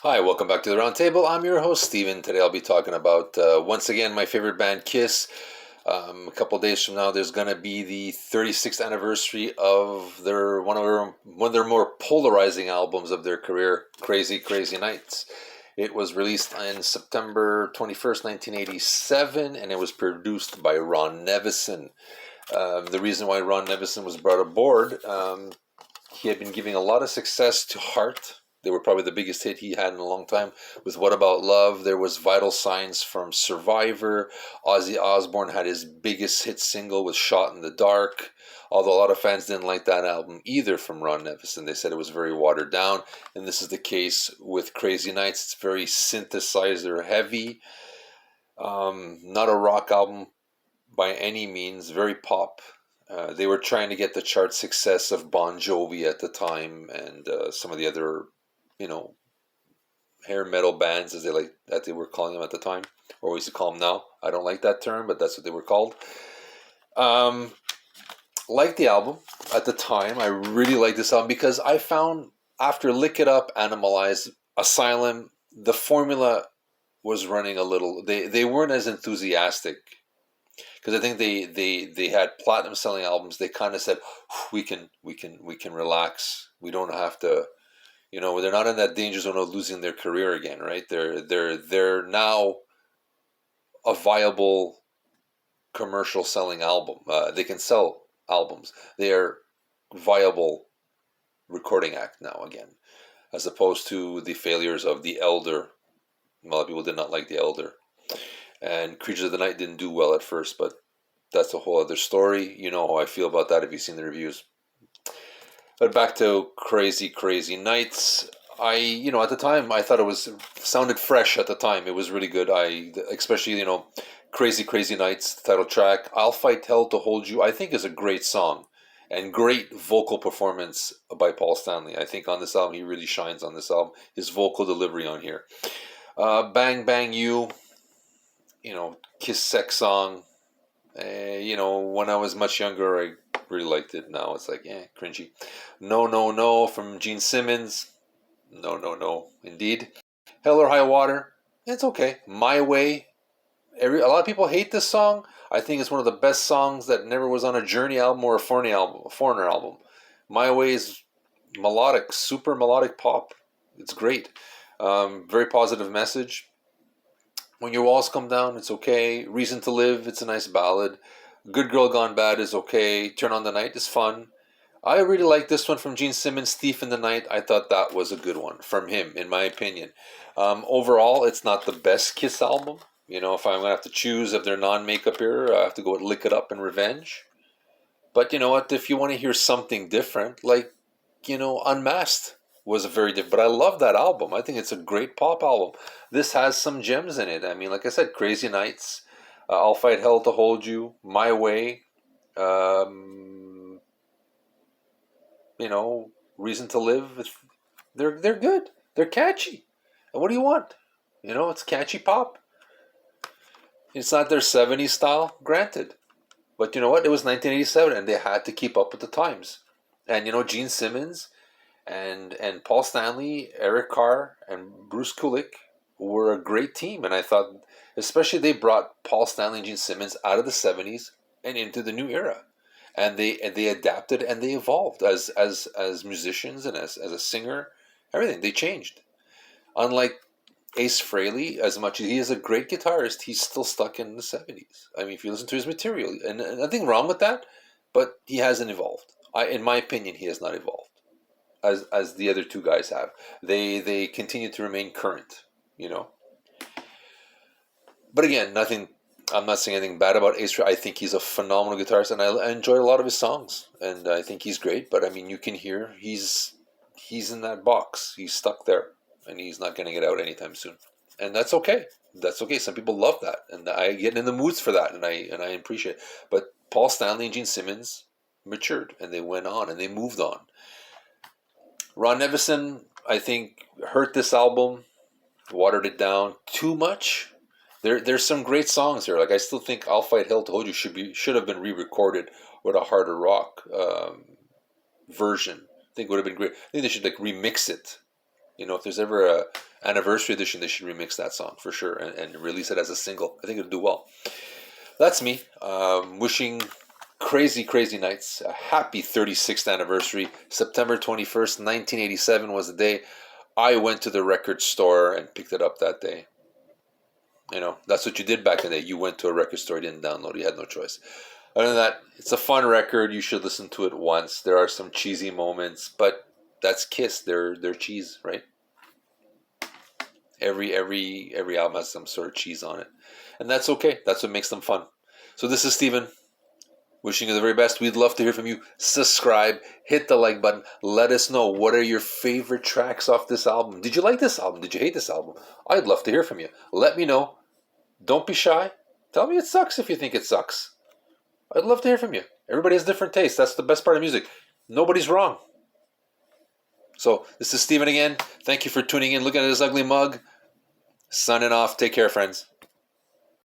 Hi, welcome back to the Roundtable. I'm your host, Steven. Today I'll be talking about, once again, my favorite band, Kiss. A couple days from now, there's going to be the 36th anniversary of one of their more polarizing albums of their career, Crazy Crazy Nights. It was released on September 21st, 1987, and it was produced by Ron Nevison. The reason why Ron Nevison was brought aboard, he had been giving a lot of success to Heart. They were probably the biggest hit he had in a long time with What About Love. There was Vital Signs from Survivor. Ozzy Osbourne had his biggest hit single with Shot in the Dark. Although a lot of fans didn't like that album either from Ron Nevison. They said it was very watered down. And this is the case with Crazy Nights. It's very synthesizer heavy. Not a rock album by any means. Very pop. They were trying to get the chart success of Bon Jovi at the time and some of the other, you know, hair metal bands as they were calling them at the time, or we used to call them now. I don't like that term, but that's what they were called. Um, like the album at the time, I really liked this album because I found after Lick It Up, Animalize, Asylum, the formula was running a little. They weren't as enthusiastic because I think they had platinum selling albums. They kind of said we can relax. We don't have to. They're not in that danger zone of losing their career again, right? They're now a viable commercial selling album. They can sell albums. They are viable recording act now again, as opposed to the failures of The Elder. A lot of people did not like The Elder, and Creatures of the Night didn't do well at first, but that's a whole other story. You know how I feel about that if you've seen the reviews. But back to Crazy Crazy Nights. At the time, I thought it sounded fresh at the time. It was really good. Especially, Crazy Crazy Nights, the title track. I'll Fight Hell to Hold You, I think is a great song and great vocal performance by Paul Stanley. I think on this album, he really shines on this album. His vocal delivery on here. Bang Bang You, Kiss Sex Song. When I was much younger, I really liked it. Now it's like, cringy. No, No, No from Gene Simmons. No, no, no, indeed. Hell or High Water. It's okay. My Way. A lot of people hate this song. I think it's one of the best songs that never was on a Journey album or a Foreigner album. My Way is melodic, super melodic pop. It's great. Very positive message. When Your Walls Come Down, it's okay. Reason to Live, it's a nice ballad. Good Girl Gone Bad is okay. Turn on the Night is fun. I really like this one from Gene Simmons, Thief in the Night. I thought that was a good one from him, in my opinion. Overall, it's not the best Kiss album. If I'm going to have to choose of their non-makeup era, I have to go with Lick It Up and Revenge. But you know what? If you want to hear something different, like, Unmasked was a very different. But I love that album. I think it's a great pop album. This has some gems in it. I mean, like I said, Crazy Nights, I'll Fight Hell to Hold You, My Way, um, Reason to Live. They're good. They're catchy. And what do you want? It's catchy pop. It's not their 70s style, granted. But you know what? It was 1987 and they had to keep up with the times. And Gene Simmons and Paul Stanley, Eric Carr, and Bruce Kulick were a great team. And I thought, especially they brought Paul Stanley and Gene Simmons out of the 70s and into the new era. And they adapted and they evolved as musicians and as a singer. Everything. They changed. Unlike Ace Frehley, as much as he is a great guitarist, he's still stuck in the 70s. I mean, if you listen to his material, and nothing wrong with that, but he hasn't evolved. In my opinion, he has not evolved as the other two guys have. They continue to remain current, you know. But again, nothing. I'm not saying anything bad about Ace. I think he's a phenomenal guitarist, and I enjoy a lot of his songs, and I think he's great. But I mean, you can hear he's in that box. He's stuck there, and he's not going to get out anytime soon. And that's okay. That's okay. Some people love that, and I get in the moods for that, and I appreciate it. But Paul Stanley and Gene Simmons matured, and they went on, and they moved on. Ron Nevison, I think, hurt this album, watered it down too much. There's some great songs here. Like I still think "I'll Fight Hell to Hold You" should have been re-recorded with a harder rock version. I think it would have been great. I think they should like remix it. If there's ever anniversary edition, they should remix that song for sure and release it as a single. I think it'll do well. That's me. Wishing crazy, crazy nights. A happy 36th anniversary. September 21st, 1987 was the day I went to the record store and picked it up that day. You know, that's what you did back in the day. You went to a record store, you didn't download it, you had no choice. Other than that, it's a fun record. You should listen to it once. There are some cheesy moments, but that's Kiss. They're cheese, right? Every album has some sort of cheese on it, and that's okay. That's what makes them fun. So this is Steven, wishing you the very best. We'd love to hear from you. Subscribe, hit the like button. Let us know, what are your favorite tracks off this album. Did you like this album? Did you hate this album? I'd love to hear from you. Let me know. Don't be shy. Tell me it sucks if you think it sucks. I'd love to hear from you. Everybody has different tastes. That's the best part of music. Nobody's wrong. So this is Steven again. Thank you for tuning in. Looking at this ugly mug. Signing off. Take care, friends.